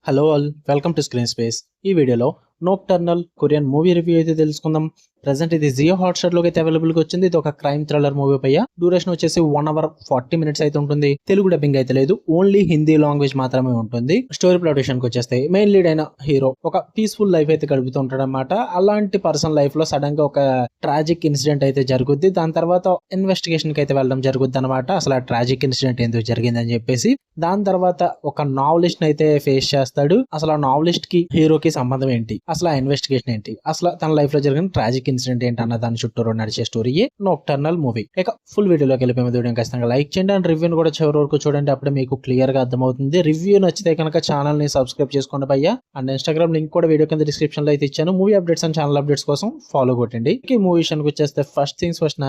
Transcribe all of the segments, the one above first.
Hello all, welcome to screen space. ఈ వీడియోలో నోక్టర్నల్ Korean movie review అయితే తెలుసుకుందాం. ప్రెసెంట్ ఇది జియో హాట్స్టార్ లోకి అయితే అవైలబుల్ గా వచ్చింది. ఇది ఒక క్రైమ్ థ్రిల్లర్ మూవీ పై డ్యూరేషన్ వచ్చేసి 1 hour 40 minutes అయితే ఉంటుంది. తెలుగు డబ్బింగ్ అయితే లేదు, ఓన్లీ హిందీ లాంగ్వేజ్ మాత్రమే ఉంటుంది. స్టోరీ ప్లాట్ విషయానికి వచ్చేస్తే మెయిన్ లీడ్ అయిన హీరో ఒక పీస్ఫుల్ లైఫ్ అయితే గడుపుతూ ఉంటాడు అనమాట. అలాంటి పర్సన్ లైఫ్ లో సడన్ గా ఒక ట్రాజిక్ ఇన్సిడెంట్ అయితే జరుగుద్ది. దాని తర్వాత ఇన్వెస్టిగేషన్ కి అయితే వెళ్ళడం జరుగుద్ది అనమాట. అసలు ఆ ట్రాజిక్ ఇన్సిడెంట్ ఎందుకు జరిగిందని చెప్పేసి. దాని తర్వాత ఒక నావలిస్ట్ అయితే ఫేస్ చేస్తాడు. అసలు ఆ నావలిస్ట్ కి హీరోకి సంబంధం ఏంటి, అసలు ఆ ఇన్వెస్టిగేషన్ ఏంటి, అసలు తన లైఫ్ లో జరిగిన ట్రాజిక్ ఇన్సిడెంట్ ఏంటి అన్న దాని చుట్టూ నడిచే స్టోరీయే నోక్టర్నల్ మూవీ. ఇక ఫుల్ వీడియోలోకి వెళ్ళిపోయి వీడియో ఖచ్చితంగా లైక్ చేయండి అండ్ రివ్యూని కూడా చివరి వరకు చూడండి. అప్పుడే మీకు క్లియర్ గా అర్థమవుతుంది. రివ్యూ నచ్చితే కనుక ఛానల్ ని సబ్స్క్రైబ్ చేసుకోండి భయ్యా. అండ్ ఇన్స్టాగ్రామ్ లింక్ కూడా వీడియో కింద డిస్క్రిప్షన్ లో అయితే ఇచ్చాను. Movie updates and channel updates కోసం ఫాలో కొట్టండి. ఈ మూవీ విషయానికి వచ్చేస్తే ఫస్ట్ థింగ్స్ ఫస్ట్,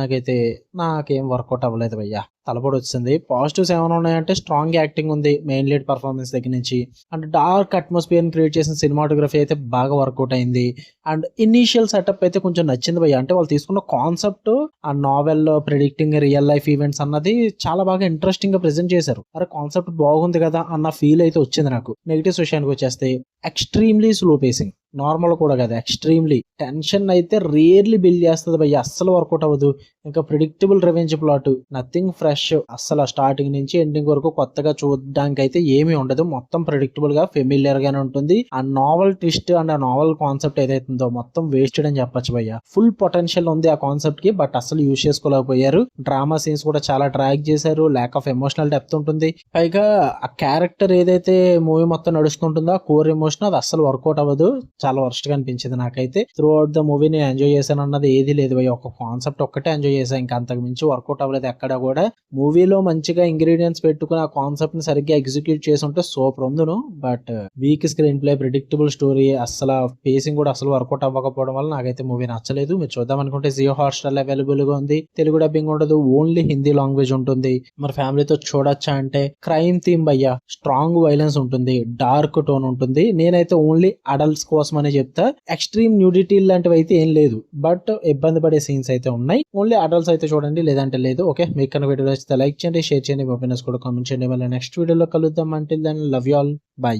నాకేం వర్కౌట్ అవ్వలేదు భయ్యా. తలపడి వచ్చింది. పాజిటివ్స్ ఏమైనా ఉన్నాయంటే స్ట్రాంగ్ యాక్టింగ్ ఉంది మెయిన్ లీడ్ పర్ఫార్మెన్స్ దగ్గర నుంచి. అండ్ డార్క్ అట్మాస్ఫియర్ క్రియేట్ చేసిన సినిమాటోగ్రఫీ అయితే బాగా వర్కౌట్ అయింది. అండ్ ఇనీషియల్ సెటప్ అయితే కొంచెం నచ్చింది భయ్య. అంటే వాళ్ళు తీసుకున్న కాన్సెప్ట్ ఆ novel predicting real life events అన్నది చాలా బాగా ఇంట్రెస్టింగ్ గా ప్రెజెంట్ చేశారు. అరే కాన్సెప్ట్ బాగుంది కదా అన్న ఫీల్ అయితే వచ్చింది నాకు. నెగిటివ్స్ విషయానికి వచ్చేస్తే ఎక్స్ట్రీమ్లీ స్లో పేసింగ్, నార్మల్ కూడా కదా, ఎక్స్ట్రీమ్లీ టెన్షన్ అయితే రియర్లీ బిల్డ్ చేస్తుంది భయ్య. అస్సలు వర్కౌట్ అవ్వదు. ఇంకా predictable revenge plot, nothing fresh. అస్సలు స్టార్టింగ్ నుంచి ఎండింగ్ వరకు కొత్తగా చూడడానికి అయితే ఏమీ ఉండదు. మొత్తం ప్రిడిక్టబుల్ గా ఫెమిలియర్ గానే ఉంటుంది. ఆ నావల్ ట్విస్ట్ అండ్ ఆ నావల్ కాన్సెప్ట్ ఏదైతుందో మొత్తం వేస్టెడ్ అని చెప్పొచ్చు భయ్య. ఫుల్ పొటెన్షియల్ ఉంది ఆ కాన్సెప్ట్ కి, బట్ అసలు యూజ్ చేసుకోలేకపోయారు. డ్రామా సీన్స్ కూడా చాలా ట్రాక్ చేశారు. ల్యాక్ ఆఫ్ ఎమోషనల్ డెప్త్ ఉంటుంది. పైగా ఆ క్యారెక్టర్ ఏదైతే మూవీ మొత్తం నడుస్తుంటుందో ఆ కోర్ ఎమోషన్ అది అస్సలు వర్కౌట్ అవ్వదు. చాలా వర్స్ట్ గా అనిపించింది నాకైతే. త్రూ అవుట్ ద మూవీ నేను ఎంజాయ్ చేశాను అన్నది ఏది లేదు భయ్య. ఒక కాన్సెప్ట్ ఒక్కటే ఎంజాయ్ చేశాను, ఇంకా అంతకు మించి వర్కౌట్ అవ్వలేదు ఎక్కడ కూడా. మూవీలో మంచిగా ఇంగ్రీడియంట్స్ పెట్టుకుని ఆ కాన్సెప్ట్ ని సరిగ్గా ఎగ్జిక్యూట్ చేసి ఉంటే సూపర్ ఉందును. But weak screenplay, predictable story, అసలు పేసింగ్ కూడా అసలు వర్కౌట్ అవ్వకపోవడం వల్ల నాకైతే మూవీ నచ్చలేదు. మీరు చూద్దాం అనుకుంటే జియో హాట్స్టార్ అవైలబుల్ గా ఉంది. తెలుగు డబ్బింగ్ ఉండదు, ఓన్లీ హిందీ లాంగ్వేజ్ ఉంటుంది. మరి ఫ్యామిలీతో చూడొచ్చా అంటే క్రైమ్ థీమ్ భయ్య, స్ట్రాంగ్ వైలెన్స్ ఉంటుంది, డార్క్ టోన్ ఉంటుంది. నేనైతే ఓన్లీ అడల్ట్స్ కోసం అనే చెప్తా. ఎక్స్ట్రీమ్ న్యూడిటీ లాంటివి అయితే ఏం లేదు, బట్ ఇబ్బంది పడే సీన్స్ అయితే ఉన్నాయి. ఓన్లీ అడల్ట్స్ అయితే చూడండి, లేదంటే లేదు. ఓకే, మీకు కనుక వీడియో నచ్చితే లైక్ చేయండి, షేర్ చేయండి, మీ ఒపీనియన్స్ కూడా కామెంట్ చేయండి. మళ్ళీ నెక్స్ట్ వీడియోలో కలుద్దాం. Until then love you all, by.